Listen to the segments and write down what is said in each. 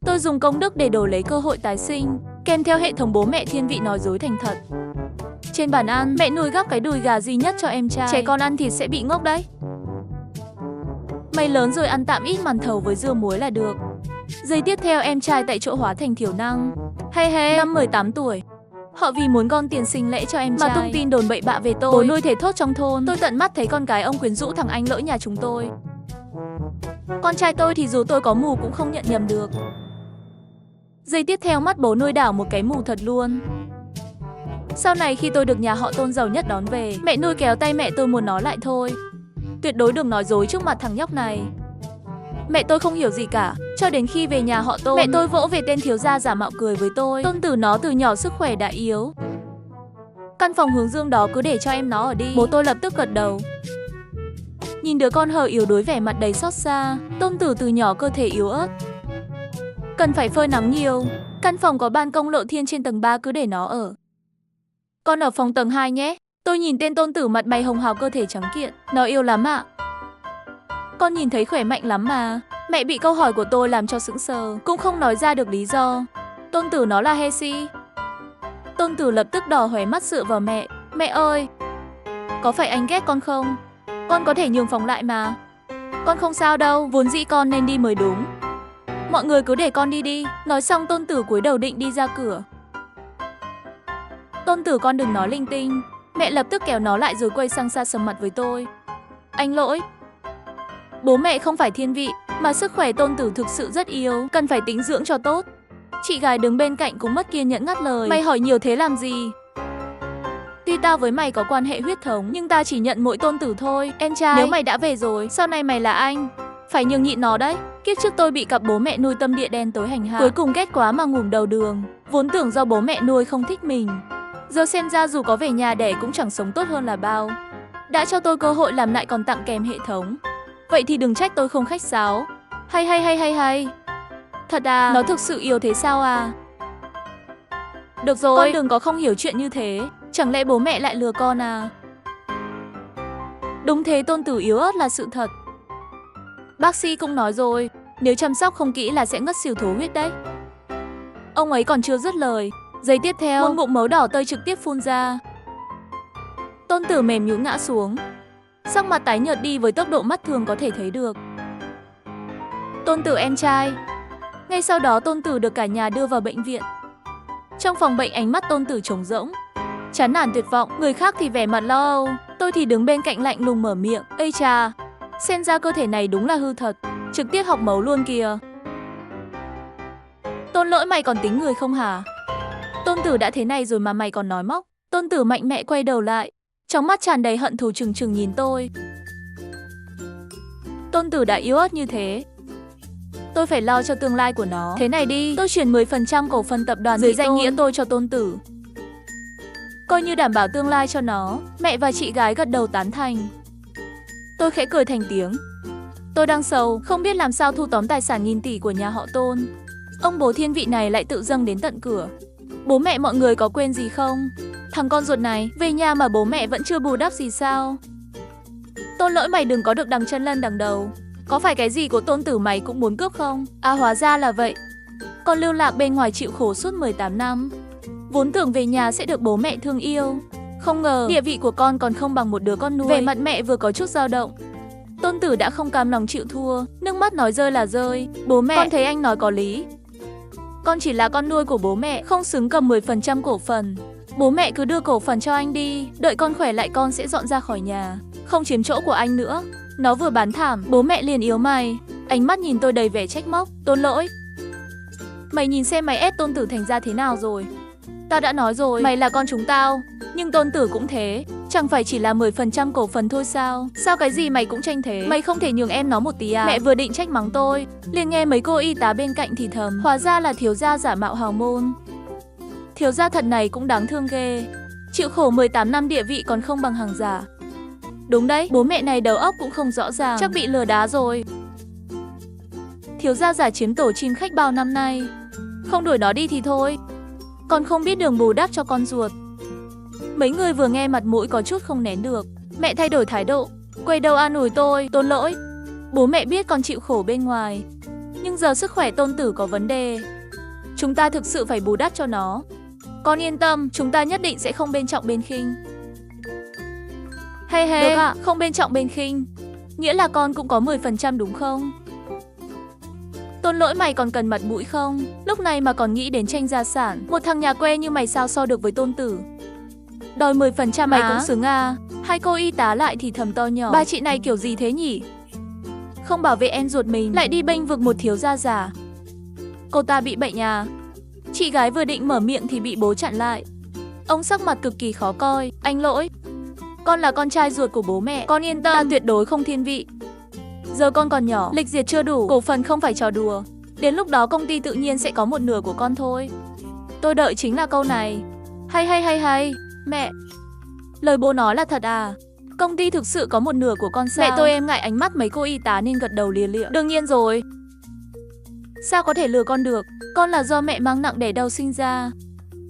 Tôi dùng công đức để đổi lấy cơ hội tái sinh, kèm theo hệ thống bố mẹ thiên vị nói dối thành thật. Trên bàn ăn, mẹ nuôi gắp cái đùi gà duy nhất cho em trai. Trẻ con ăn thịt sẽ bị ngốc đấy. Mày lớn rồi, ăn tạm ít màn thầu với dưa muối là được. Giây tiếp theo em trai tại chỗ hóa thành thiểu năng. Hay năm 18 tuổi. Họ vì muốn gom tiền sinh lễ cho em trai mà tung tin đồn bậy bạ về tôi. Bố nuôi thể thốt trong thôn. Tôi tận mắt thấy con gái ông quyến rũ thằng anh lỗi nhà chúng tôi. Con trai tôi thì dù tôi có mù cũng không nhận nhầm được. Giây tiếp theo mắt bố nuôi đảo một cái mù thật luôn. Sau này khi tôi được nhà họ Tôn giàu nhất đón về, mẹ nuôi kéo tay mẹ tôi muốn nó lại thôi. Tuyệt đối đừng nói dối trước mặt thằng nhóc này. Mẹ tôi không hiểu gì cả, cho đến khi về nhà họ Tôn, mẹ tôi vỗ về tên thiếu gia giả mạo cười với tôi. Tôn Tử nó từ nhỏ sức khỏe đã yếu. Căn phòng hướng dương đó cứ để cho em nó ở đi. Bố tôi lập tức gật đầu. Nhìn đứa con hờ yếu đuối vẻ mặt đầy xót xa. Tôn Tử từ nhỏ cơ thể yếu ớt, cần phải phơi nắng nhiều. Căn phòng có ban công lộ thiên trên tầng 3, cứ để nó ở. Con ở phòng tầng 2 nhé. Tôi nhìn tên Tôn Tử mặt mày hồng hào, cơ thể trắng kiện. Nó yêu lắm ạ. Con nhìn thấy khỏe mạnh lắm mà. Mẹ bị câu hỏi của tôi làm cho sững sờ, cũng không nói ra được lý do. Tôn Tử nó là Hesi. Tôn Tử lập tức đỏ hoe mắt dựa vào mẹ. Mẹ ơi, có phải anh ghét con không? Con có thể nhường phòng lại mà. Con không sao đâu, vốn dĩ con nên đi mới đúng. Mọi người cứ để con đi đi. Nói xong Tôn Tử cúi đầu định đi ra cửa. Tôn Tử con đừng nói linh tinh. Mẹ lập tức kéo nó lại rồi quay sang xa sầm mặt với tôi. Anh lỗi. Bố mẹ không phải thiên vị, mà sức khỏe Tôn Tử thực sự rất yếu, cần phải tĩnh dưỡng cho tốt. Chị gái đứng bên cạnh cũng mất kiên nhẫn ngắt lời. Mày hỏi nhiều thế làm gì? Tuy tao với mày có quan hệ huyết thống, nhưng tao chỉ nhận mỗi Tôn Tử thôi. Em trai, nếu mày đã về rồi, sau này mày là anh, phải nhường nhịn nó đấy. Kiếp trước tôi bị cặp bố mẹ nuôi tâm địa đen tối hành hạ, cuối cùng ghét quá mà ngủm đầu đường. Vốn tưởng do bố mẹ nuôi không thích mình, giờ xem ra dù có về nhà đẻ cũng chẳng sống tốt hơn là bao. Đã cho tôi cơ hội làm lại còn tặng kèm hệ thống. Vậy thì đừng trách tôi không khách sáo. Hay. Thật à, nó thực sự yếu thế sao à? Được rồi, con đừng có không hiểu chuyện như thế. Chẳng lẽ bố mẹ lại lừa con à? Đúng thế, Tôn Tử yếu ớt là sự thật. Bác sĩ cũng nói rồi, nếu chăm sóc không kỹ là sẽ ngất xỉu thổ huyết đấy. Ông ấy còn chưa dứt lời, giây tiếp theo, một ngụm máu đỏ tươi trực tiếp phun ra. Tôn Tử mềm nhũn ngã xuống, sắc mặt tái nhợt đi với tốc độ mắt thường có thể thấy được. Tôn Tử em trai. Ngay sau đó Tôn Tử được cả nhà đưa vào bệnh viện. Trong phòng bệnh ánh mắt Tôn Tử trống rỗng, chán nản tuyệt vọng, người khác thì vẻ mặt lo âu, tôi thì đứng bên cạnh lạnh lùng mở miệng. Ây chà, xem ra cơ thể này đúng là hư thật, trực tiếp học mấu luôn kìa. Tôn Lỗi, mày còn tính người không hả? Tôn Tử đã thế này rồi mà mày còn nói móc. Tôn Tử mạnh mẽ quay đầu lại, trong mắt tràn đầy hận thù trừng trừng nhìn tôi. Tôn Tử đã yếu ớt như thế, tôi phải lo cho tương lai của nó. Thế này đi, tôi chuyển 10% cổ phần tập đoàn dưới danh nghĩa tôi cho Tôn Tử, coi như đảm bảo tương lai cho nó. Mẹ và chị gái gật đầu tán thành. Tôi khẽ cười thành tiếng. Tôi đang sầu, không biết làm sao thu tóm tài sản nghìn tỷ của nhà họ Tôn. Ông bố thiên vị này lại tự dâng đến tận cửa. Bố mẹ mọi người có quên gì không? Thằng con ruột này, về nhà mà bố mẹ vẫn chưa bù đắp gì sao? Tôn Lỗi, mày đừng có được đằng chân lân đằng đầu. Có phải cái gì của Tôn Tử mày cũng muốn cướp không? À, hóa ra là vậy. Con lưu lạc bên ngoài chịu khổ suốt 18 năm. Vốn tưởng về nhà sẽ được bố mẹ thương yêu, không ngờ địa vị của con còn không bằng một đứa con nuôi. Về mặt mẹ vừa có chút dao động. Tôn Tử đã không cam lòng chịu thua, nước mắt nói rơi là rơi. Bố mẹ, con thấy anh nói có lý. Con chỉ là con nuôi của bố mẹ, không xứng cầm 10% cổ phần. Bố mẹ cứ đưa cổ phần cho anh đi, đợi con khỏe lại con sẽ dọn ra khỏi nhà, không chiếm chỗ của anh nữa. Nó vừa bán thảm, bố mẹ liền yếu mày. Ánh mắt nhìn tôi đầy vẻ trách móc. Tôn Lỗi, mày nhìn xem mày ép Tôn Tử thành ra thế nào rồi. Tao đã nói rồi, mày là con chúng tao, nhưng Tôn Tử cũng thế. Chẳng phải chỉ là 10% cổ phần thôi sao? Sao cái gì mày cũng tranh thế? Mày không thể nhường em nó một tí à? Mẹ vừa định trách mắng tôi, liền nghe mấy cô y tá bên cạnh thì thầm. Hóa ra là thiếu gia giả mạo hào môn. Thiếu gia thật này cũng đáng thương ghê. Chịu khổ 18 năm địa vị còn không bằng hàng giả. Đúng đấy, bố mẹ này đầu óc cũng không rõ ràng, chắc bị lừa đá rồi. Thiếu gia giả chiếm tổ chim khách bao năm nay, không đuổi nó đi thì thôi, còn không biết đường bù đắp cho con ruột. Mấy người vừa nghe mặt mũi có chút không nén được. Mẹ thay đổi thái độ, quay đầu an ủi tôi. Tôn Lỗi, bố mẹ biết con chịu khổ bên ngoài, Nhưng giờ sức khỏe tôn tử có vấn đề. Chúng ta thực sự phải bù đắp cho nó. Con yên tâm, chúng ta nhất định sẽ không bên trọng bên khinh. Hay Được ạ. không bên trọng bên khinh. Nghĩa là con cũng có 10% đúng không? Tôn Lỗi, mày còn cần mặt mũi không? Lúc này mà còn nghĩ đến tranh gia sản. Một thằng nhà quê như mày sao so được với tôn tử? Đòi 10% mày cũng xứng à? Hai cô y tá lại thì thầm to nhỏ. Ba chị này kiểu gì thế nhỉ? Không bảo vệ em ruột mình, lại đi bênh vực một thiếu gia giả. Cô ta bị bệnh à? Chị gái vừa định mở miệng thì bị bố chặn lại. Ông sắc mặt cực kỳ khó coi. Anh Lỗi, con là con trai ruột của bố mẹ, con yên tâm, ta tuyệt đối không thiên vị. Giờ con còn nhỏ, lịch duyệt chưa đủ, cổ phần không phải trò đùa. Đến lúc đó công ty tự nhiên sẽ có một nửa của con thôi. Tôi đợi chính là câu này. Hay, mẹ. Lời bố nói là thật à? Công ty thực sự có một nửa của con sao? Mẹ tôi em ngại ánh mắt mấy cô y tá nên gật đầu lìa lịa. Đương nhiên rồi. Sao có thể lừa con được? Con là do mẹ mang nặng đẻ đau sinh ra.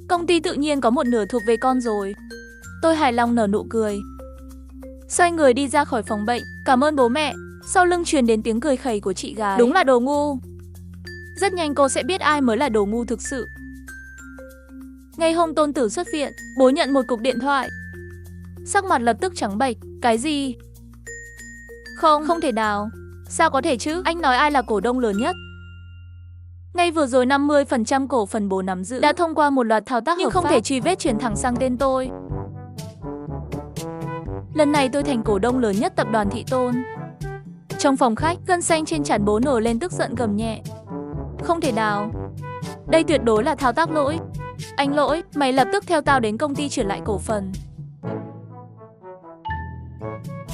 Công ty tự nhiên có một nửa thuộc về con rồi. Tôi hài lòng nở nụ cười. Xoay người đi ra khỏi phòng bệnh. Cảm ơn bố mẹ. Sau lưng truyền đến tiếng cười khẩy của chị gái. Đúng là đồ ngu. Rất nhanh cô sẽ biết ai mới là đồ ngu thực sự. Ngay hôm tôn tử xuất viện, bố nhận một cuộc điện thoại. Sắc mặt lập tức trắng bệch. Cái gì? Không thể nào. Sao có thể chứ? Anh nói ai là cổ đông lớn nhất? Ngay vừa rồi 50% cổ phần bố nắm giữ đã thông qua một loạt thao tác nhưng không thể truy vết chuyển thẳng sang tên tôi. Lần này tôi thành cổ đông lớn nhất tập đoàn Thị Tôn. Trong phòng khách, gân xanh trên trán bố nổi lên tức giận gầm nhẹ. Không thể nào. Đây tuyệt đối là thao tác Lỗi. Anh Lỗi, mày lập tức theo tao đến công ty chuyển lại cổ phần.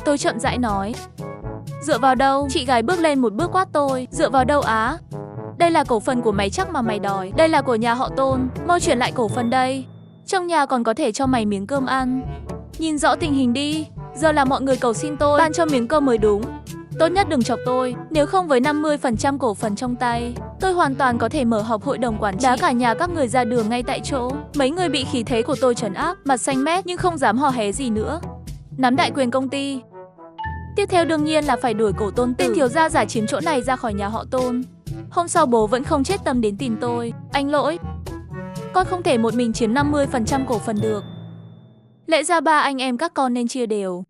Tôi chậm rãi nói. Dựa vào đâu? Chị gái bước lên một bước quát tôi. Dựa vào đâu á? Đây là cổ phần của mày chắc mà mày đòi. Đây là của nhà họ Tôn. Mau chuyển lại cổ phần đây. Trong nhà còn có thể cho mày miếng cơm ăn. Nhìn rõ tình hình đi. Giờ là mọi người cầu xin tôi ban cho miếng cơm mới đúng. Tốt nhất đừng chọc tôi. Nếu không với 50% cổ phần trong tay, tôi hoàn toàn có thể mở họp hội đồng quản trị, đá cả nhà các người ra đường ngay tại chỗ. Mấy người bị khí thế của tôi trấn áp, mặt xanh mét nhưng không dám hò hé gì nữa. Nắm đại quyền công ty. Tiếp theo đương nhiên là phải đuổi cổ Tôn tử, tên thiếu gia giả chiếm chỗ này ra khỏi nhà họ Tôn. Hôm sau bố vẫn không chết tâm đến tìm tôi. Anh Lỗi, con không thể một mình chiếm 50% cổ phần được. Lẽ ra ba anh em các con nên chia đều.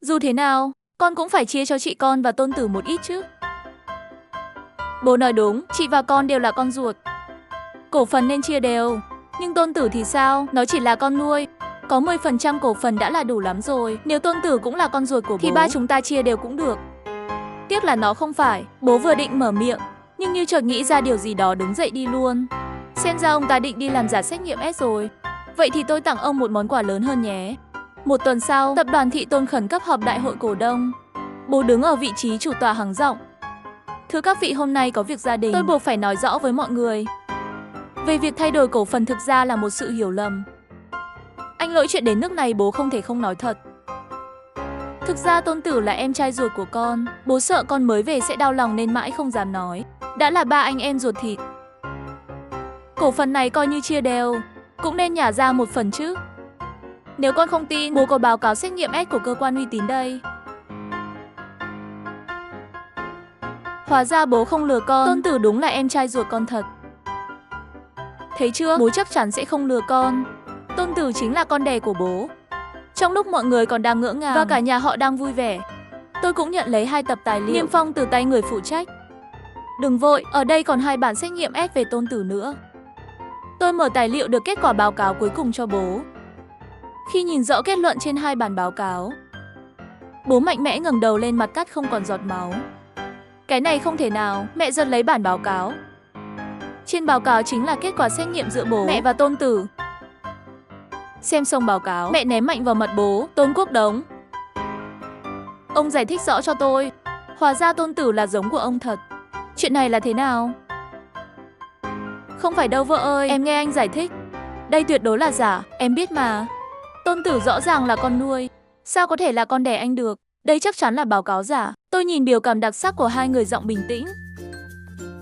Dù thế nào, con cũng phải chia cho chị con và tôn tử một ít chứ. Bố nói đúng, chị và con đều là con ruột. Cổ phần nên chia đều. Nhưng tôn tử thì sao? Nó chỉ là con nuôi. Có 10% cổ phần đã là đủ lắm rồi. Nếu tôn tử cũng là con ruột của bố thì ba chúng ta chia đều cũng được. Tiếc là nó không phải. Bố vừa định mở miệng, nhưng như chợt nghĩ ra điều gì đó đứng dậy đi luôn. Xem ra ông ta định đi làm giả xét nghiệm S rồi. Vậy thì tôi tặng ông một món quà lớn hơn nhé. Một tuần sau, tập đoàn Thị Tôn khẩn cấp họp đại hội cổ đông. Bố đứng ở vị trí chủ tọa hắng giọng. Thưa các vị, hôm nay có việc gia đình, tôi buộc phải nói rõ với mọi người. Về việc thay đổi cổ phần thực ra là một sự hiểu lầm. Anh Lỗi, chuyện đến nước này bố không thể không nói thật. Thực ra tôn tử là em trai ruột của con. Bố sợ con mới về sẽ đau lòng nên mãi không dám nói. Đã là ba anh em ruột thịt, cổ phần này coi như chia đều, cũng nên nhả ra một phần chứ. Nếu con không tin, bố có báo cáo xét nghiệm S của cơ quan uy tín đây. Hóa ra bố không lừa con, tôn tử đúng là em trai ruột con thật. Thấy chưa, bố chắc chắn sẽ không lừa con. Tôn tử chính là con đẻ của bố. Trong lúc mọi người còn đang ngỡ ngàng và cả nhà họ đang vui vẻ, tôi cũng nhận lấy 2 tập tài liệu niêm phong từ tay người phụ trách. Đừng vội, ở đây còn 2 bản xét nghiệm S về tôn tử nữa. Tôi mở tài liệu được kết quả báo cáo cuối cùng cho bố. Khi nhìn rõ kết luận trên 2 bản báo cáo, bố mạnh mẽ ngẩng đầu lên, mặt cắt không còn giọt máu. Cái này không thể nào. Mẹ giật lấy bản báo cáo. Trên báo cáo chính là kết quả xét nghiệm giữa bố, mẹ và tôn tử. Xem xong báo cáo, mẹ ném mạnh vào mặt bố. Tôn Quốc Đống, ông giải thích rõ cho tôi. Hóa ra tôn tử là giống của ông thật. Chuyện này là thế nào? Không phải đâu vợ ơi, em nghe anh giải thích. Đây tuyệt đối là giả, em biết mà. Tôn tử rõ ràng là con nuôi, sao có thể là con đẻ anh được? Đây chắc chắn là báo cáo giả. Tôi nhìn biểu cảm đặc sắc của 2 người, giọng bình tĩnh.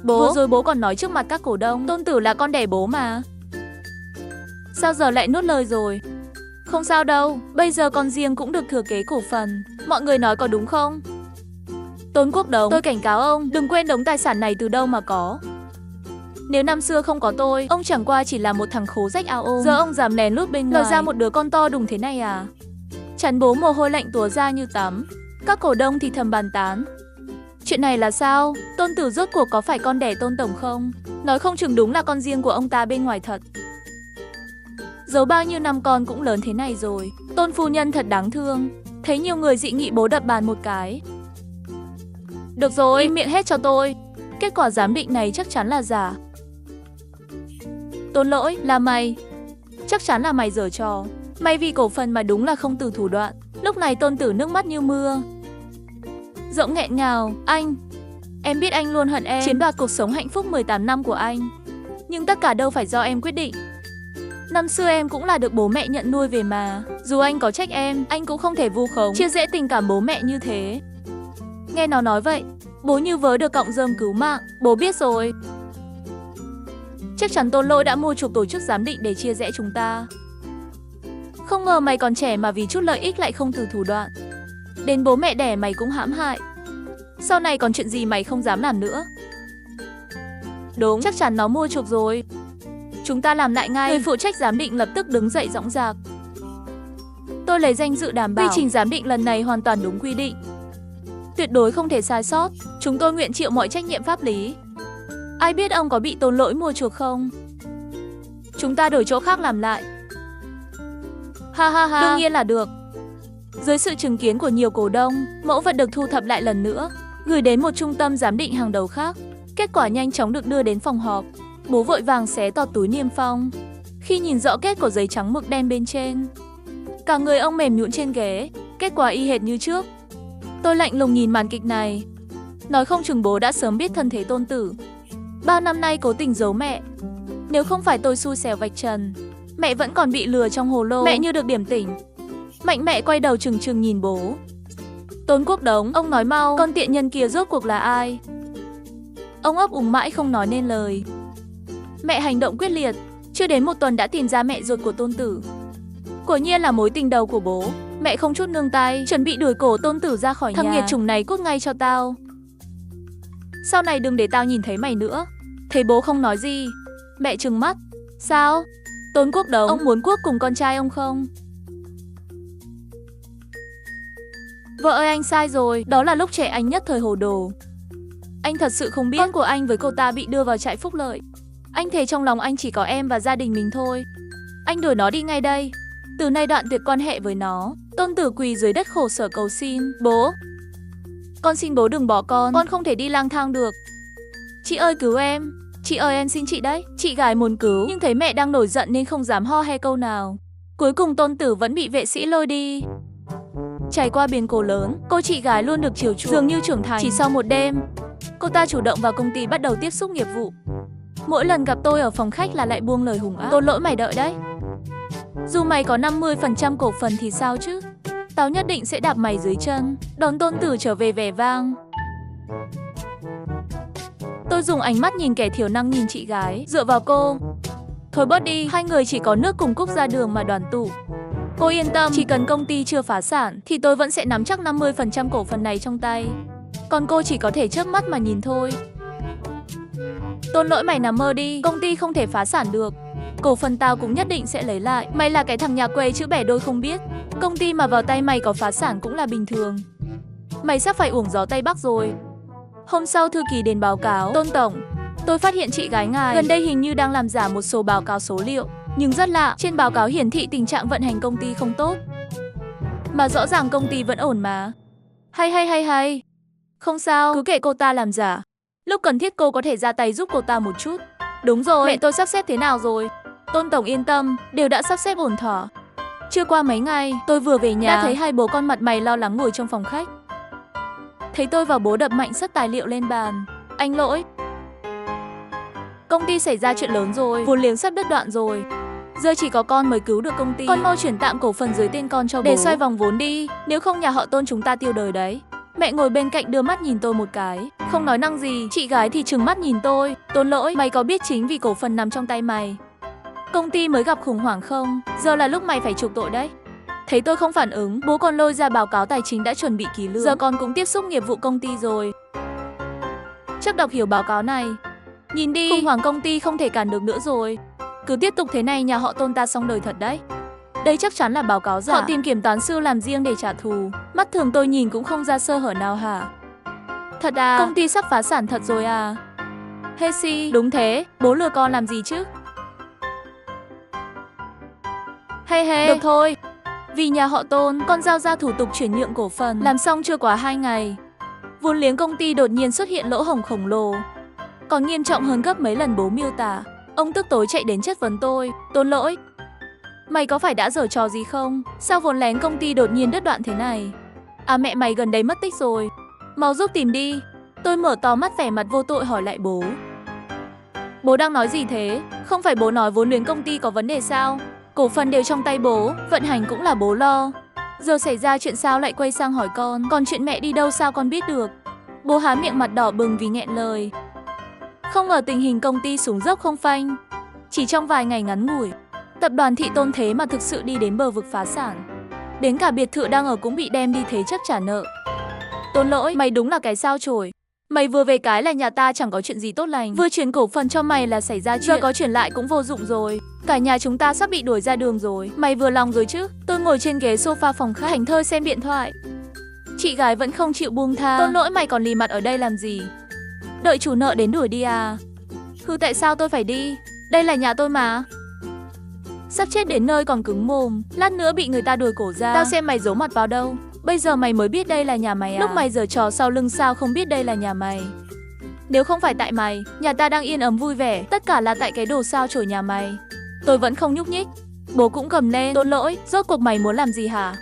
Bố, vừa rồi bố còn nói trước mặt các cổ đông, tôn tử là con đẻ bố mà. Sao giờ lại nuốt lời rồi? Không sao đâu, bây giờ con riêng cũng được thừa kế cổ phần. Mọi người nói có đúng không? Tôn Quốc Đống, tôi cảnh cáo ông, đừng quên đống tài sản này từ đâu mà có. Nếu năm xưa không có tôi, ông chẳng qua chỉ là một thằng khố rách ao ôm. Giờ ông dám lén lút bên ngoài, lòi ra một đứa con to đùng thế này à? Chán bố mồ hôi lạnh túa ra như tắm. Các cổ đông thì thầm bàn tán. Chuyện này là sao? Tôn Tử rốt cuộc có phải con đẻ Tôn Tổng không? Nói không chừng đúng là con riêng của ông ta bên ngoài thật. Giấu bao nhiêu năm con cũng lớn thế này rồi. Tôn phu nhân thật đáng thương. Thấy nhiều người dị nghị bố đập bàn một cái. Được rồi, im miệng hết cho tôi. Kết quả giám định này chắc chắn là giả. Tôn Lỗi, là mày. Chắc chắn là mày giở trò. Mày vì cổ phần mà đúng là không từ thủ đoạn. Lúc này Tôn Tử nước mắt như mưa. Giọng nghẹn ngào, anh. Em biết anh luôn hận em, chiếm đoạt cuộc sống hạnh phúc 18 năm của anh. Nhưng tất cả đâu phải do em quyết định. Năm xưa em cũng là được bố mẹ nhận nuôi về mà. Dù anh có trách em, anh cũng không thể vu khống, chia rẽ tình cảm bố mẹ như thế. Nghe nó nói vậy, bố như vớ được cọng rơm cứu mạng. Bố biết rồi. Chắc chắn Tôn Lỗi đã mua chuộc tổ chức giám định để chia rẽ chúng ta. Không ngờ mày còn trẻ mà vì chút lợi ích lại không từ thủ đoạn. Đến bố mẹ đẻ mày cũng hãm hại. Sau này còn chuyện gì mày không dám làm nữa. Đúng, chắc chắn nó mua chuộc rồi. Chúng ta làm lại ngay. Người phụ trách giám định lập tức đứng dậy dõng dạc. Tôi lấy danh dự đảm bảo quy trình giám định lần này hoàn toàn đúng quy định. Tuyệt đối không thể sai sót. Chúng tôi nguyện chịu mọi trách nhiệm pháp lý. Ai biết ông có bị Tôn Lỗi mua chuộc không? Chúng ta đổi chỗ khác làm lại. Ha ha ha. Đương nhiên là được. Dưới sự chứng kiến của nhiều cổ đông, mẫu vật được thu thập lại lần nữa, gửi đến một trung tâm giám định hàng đầu khác. Kết quả nhanh chóng được đưa đến phòng họp. Bố vội vàng xé toạc túi niêm phong. Khi nhìn rõ kết của giấy trắng mực đen bên trên, cả người ông mềm nhũn trên ghế. Kết quả y hệt như trước. Tôi lạnh lùng nhìn màn kịch này. Nói không chừng bố đã sớm biết thân thế Tôn Tử. Bao năm nay cố tình giấu mẹ. Nếu không phải tôi xui xẻo vạch trần, mẹ vẫn còn bị lừa trong hồ lô. Mẹ như được điểm tỉnh. Mạnh mẹ quay đầu trừng trừng nhìn bố. Tôn Quốc Đống, ông nói mau, con tiện nhân kia rốt cuộc là ai? Ông ấp úng mãi không nói nên lời. Mẹ hành động quyết liệt, chưa đến một tuần đã tìm ra mẹ ruột của Tôn Tử. Quả nhiên là mối tình đầu của bố. Mẹ không chút nương tay, chuẩn bị đuổi cổ Tôn Tử ra khỏi nhà. Thằng nghiệt chủng này cút ngay cho tao. Sau này đừng để tao nhìn thấy mày nữa. Thấy bố không nói gì, mẹ trừng mắt. Sao? Tôn Quốc Đống, ông muốn cuốc cùng con trai ông không? Vợ ơi, anh sai rồi, đó là lúc trẻ anh nhất thời hồ đồ. Anh thật sự không biết con của anh với cô ta bị đưa vào trại phúc lợi. Anh thề trong lòng anh chỉ có em và gia đình mình thôi. Anh đuổi nó đi ngay đây. Từ nay đoạn tuyệt quan hệ với nó. Tôn Tử quỳ dưới đất khổ sở cầu xin. Bố, con xin bố đừng bỏ con không thể đi lang thang được. Chị ơi cứu em. Chị ơi em xin chị đấy. Chị gái muốn cứu, nhưng thấy mẹ đang nổi giận nên không dám ho he câu nào. Cuối cùng Tôn Tử vẫn bị vệ sĩ lôi đi. Trải qua biến cố lớn, cô chị gái luôn được chiều chuộng, dường như trưởng thành. Chỉ sau một đêm, cô ta chủ động vào công ty bắt đầu tiếp xúc nghiệp vụ. Mỗi lần gặp tôi ở phòng khách là lại buông lời hùng ác. Tôn Lỗi mày đợi đấy. Dù mày có 50% cổ phần thì sao chứ? Tao nhất định sẽ đạp mày dưới chân, đón Tôn Tử trở về vẻ vang. Tôi dùng ánh mắt nhìn kẻ thiểu năng nhìn chị gái, dựa vào cô. Thôi bớt đi, hai người chỉ có nước cùng cúc ra đường mà đoàn tụ. Cô yên tâm, chỉ cần công ty chưa phá sản thì tôi vẫn sẽ nắm chắc 50% cổ phần này trong tay. Còn cô chỉ có thể chớp mắt mà nhìn thôi. Tôn Lỗi mày nằm mơ đi, công ty không thể phá sản được. Cổ phần tao cũng nhất định sẽ lấy lại. Mày là cái thằng nhà quê chữ bẻ đôi không biết. Công ty mà vào tay mày có phá sản cũng là bình thường. Mày sắp phải uổng gió Tây Bắc rồi. Hôm sau thư ký đến báo cáo. Tôn Tổng, tôi phát hiện chị gái ngài gần đây hình như đang làm giả một số báo cáo số liệu. Nhưng rất lạ, trên báo cáo hiển thị tình trạng vận hành công ty không tốt. Mà rõ ràng công ty vẫn ổn mà. Hay. Không sao, cứ kệ cô ta làm giả. Lúc cần thiết cô có thể ra tay giúp cô ta một chút. Đúng rồi, mẹ tôi sắp xếp thế nào rồi? Tôn Tổng yên tâm, đều đã sắp xếp ổn thỏa. Chưa qua mấy ngày, tôi vừa về nhà đã thấy hai bố con mặt mày lo lắng ngồi trong phòng khách. Thấy tôi vào bố đập mạnh sất tài liệu lên bàn. Anh Lỗi, công ty xảy ra chuyện lớn rồi, vốn liếng sắp đứt đoạn rồi. Giờ chỉ có con mới cứu được công ty. Con mau chuyển tạm cổ phần dưới tên con cho bố để xoay vòng vốn đi, nếu không nhà họ Tôn chúng ta tiêu đời đấy. Mẹ ngồi bên cạnh đưa mắt nhìn tôi một cái, không nói năng gì. Chị gái thì trừng mắt nhìn tôi. Tôn Lỗi, mày có biết chính vì cổ phần nằm trong tay mày, công ty mới gặp khủng hoảng không? Giờ là lúc mày phải chuộc tội đấy. Thấy tôi không phản ứng, bố còn lôi ra báo cáo tài chính đã chuẩn bị kỹ lưỡng. Giờ con cũng tiếp xúc nghiệp vụ công ty rồi. Chắc đọc hiểu báo cáo này. Nhìn đi, khủng hoảng công ty không thể cản được nữa rồi. Cứ tiếp tục thế này nhà họ Tôn ta xong đời thật đấy. Đây chắc chắn là báo cáo giả. Họ tìm kiểm toán sư làm riêng để trả thù. Mắt thường tôi nhìn cũng không ra sơ hở nào hả? Thật à? Công ty sắp phá sản thật rồi à? Hesi, đúng thế, bố lừa con làm gì chứ? Hey, được thôi. Vì nhà họ Tôn, con giao ra thủ tục chuyển nhượng cổ phần. Làm xong chưa quá 2 ngày. Vốn liếng công ty đột nhiên xuất hiện lỗ hổng khổng lồ. Còn nghiêm trọng hơn gấp mấy lần bố miêu tả. Ông tức tối chạy đến chất vấn tôi. Tôn lỗi, mày có phải đã giở trò gì không? Sao vốn lén công ty đột nhiên đứt đoạn thế này? À mẹ mày gần đấy mất tích rồi. Mau giúp tìm đi. Tôi mở to mắt vẻ mặt vô tội hỏi lại bố. Bố đang nói gì thế? Không phải bố nói vốn liếng công ty có vấn đề sao? Cổ phần đều trong tay bố, vận hành cũng là bố lo. Giờ xảy ra chuyện sao lại quay sang hỏi con? Còn chuyện mẹ đi đâu sao con biết được? Bố há miệng mặt đỏ bừng vì nghẹn lời. Không ngờ tình hình công ty xuống dốc không phanh. Chỉ trong vài ngày ngắn ngủi, tập đoàn Thị Tôn thế mà thực sự đi đến bờ vực phá sản. Đến cả biệt thự đang ở cũng bị đem đi thế chấp trả nợ. Tôn lỗi, mày đúng là cái sao chổi. Mày vừa về cái là nhà ta chẳng có chuyện gì tốt lành. Vừa chuyển cổ phần cho mày là xảy ra chuyện. Giờ có chuyển lại cũng vô dụng rồi. Cả nhà chúng ta sắp bị đuổi ra đường rồi. Mày vừa lòng rồi chứ? Tôi ngồi trên ghế sofa phòng khách thảnh thơi xem điện thoại. Chị gái vẫn không chịu buông tha. Tôn lỗi, mày còn lì mặt ở đây làm gì? Đợi chủ nợ đến đuổi đi à? Hừ, tại sao tôi phải đi? Đây là nhà tôi mà. Sắp chết đến nơi còn cứng mồm. Lát nữa bị người ta đuổi cổ ra. Tao xem mày giấu mặt vào đâu. Bây giờ mày mới biết đây là nhà mày à? Lúc mày giở trò sau lưng sao không biết đây là nhà mày? Nếu không phải tại mày, nhà ta đang yên ấm vui vẻ. Tất cả là tại cái đồ sao chổi nhà mày. Tôi vẫn không nhúc nhích. Bố cũng gầm lên. Tôn lỗi, rốt cuộc mày muốn làm gì hả?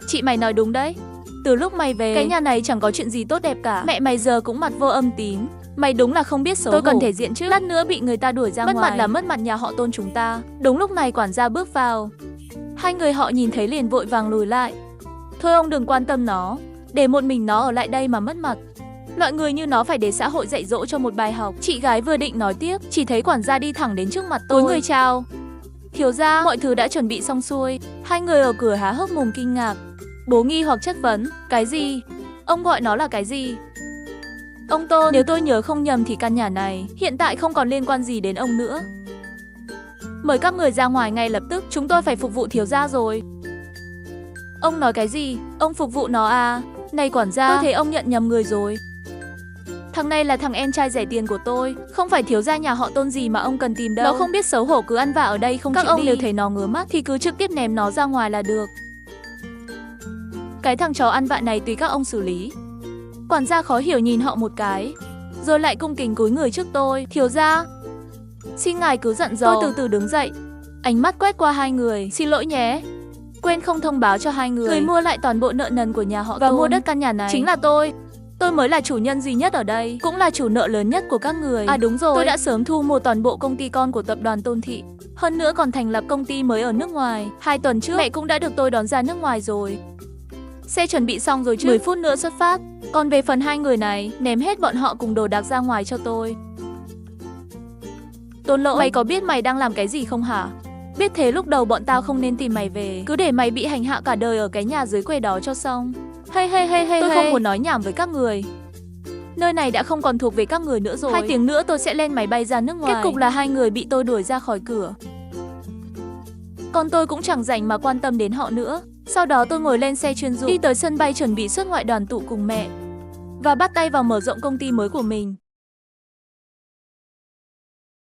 Chị mày nói đúng đấy. Từ lúc mày về, cái nhà này chẳng có chuyện gì tốt đẹp cả. Mẹ mày giờ cũng mặt vô âm tín. Mày đúng là không biết xấu hổ. Tôi cần thể diện chứ. Lát nữa bị người ta đuổi ra ngoài. Mất mặt là mất mặt nhà họ Tôn chúng ta. Đúng lúc này quản gia bước vào. Hai người họ nhìn thấy liền vội vàng lùi lại. Thôi ông đừng quan tâm nó. Để một mình nó ở lại đây mà mất mặt. Loại người như nó phải để xã hội dạy dỗ cho một bài học. Chị gái vừa định nói tiếp, chỉ thấy quản gia đi thẳng đến trước mặt tôi. Người chào. Thiếu gia, mọi thứ đã chuẩn bị xong xuôi. Hai người ở cửa há hốc mồm kinh ngạc. Bố nghi hoặc chất vấn. Cái gì? Ông gọi nó là cái gì? Ông Tôn, nếu tôi nhớ không nhầm thì căn nhà này hiện tại không còn liên quan gì đến ông nữa. Mời các người ra ngoài ngay lập tức, chúng tôi phải phục vụ thiếu gia rồi. Ông nói cái gì? Ông phục vụ nó à? Này quản gia, tôi thấy ông nhận nhầm người rồi. Thằng này là thằng em trai rẻ tiền của tôi, không phải thiếu gia nhà họ Tôn gì mà ông cần tìm đâu. Nó không biết xấu hổ cứ ăn vạ ở đây không chịu đi. Các ông nếu thấy nó ngứa mắt thì cứ trực tiếp ném nó ra ngoài là được. Cái thằng chó ăn vạ này tùy các ông xử lý. Quản gia khó hiểu nhìn họ một cái, rồi lại cung kính cúi người trước tôi. Thiếu gia, xin ngài cứ dặn dò. Tôi từ từ đứng dậy, ánh mắt quét qua hai người. Xin lỗi nhé, quên không thông báo cho hai người. Người mua lại toàn bộ nợ nần của nhà họ Tôn và mua đất căn nhà này chính là tôi. Tôi mới là chủ nhân duy nhất ở đây, cũng là chủ nợ lớn nhất của các người. À đúng rồi, tôi đã sớm thu mua toàn bộ công ty con của tập đoàn Tôn Thị. Hơn nữa còn thành lập công ty mới ở nước ngoài. 2 tuần trước, mẹ cũng đã được tôi đón ra nước ngoài rồi. Xe chuẩn bị xong rồi chứ, 10 phút nữa xuất phát. Còn về phần hai người này, ném hết bọn họ cùng đồ đạc ra ngoài cho tôi. Tôn lỗi, mày có biết mày đang làm cái gì không hả? Biết thế lúc đầu bọn tao không nên tìm mày về, cứ để mày bị hành hạ cả đời ở cái nhà dưới quê đó cho xong. Tôi không muốn nói nhảm với các người. Nơi này đã không còn thuộc về các người nữa rồi. 2 tiếng nữa tôi sẽ lên máy bay ra nước ngoài. Kết cục là hai người bị tôi đuổi ra khỏi cửa. Còn tôi cũng chẳng rảnh mà quan tâm đến họ nữa. Sau đó tôi ngồi lên xe chuyên dụng, đi tới sân bay chuẩn bị xuất ngoại đoàn tụ cùng mẹ và bắt tay vào mở rộng công ty mới của mình.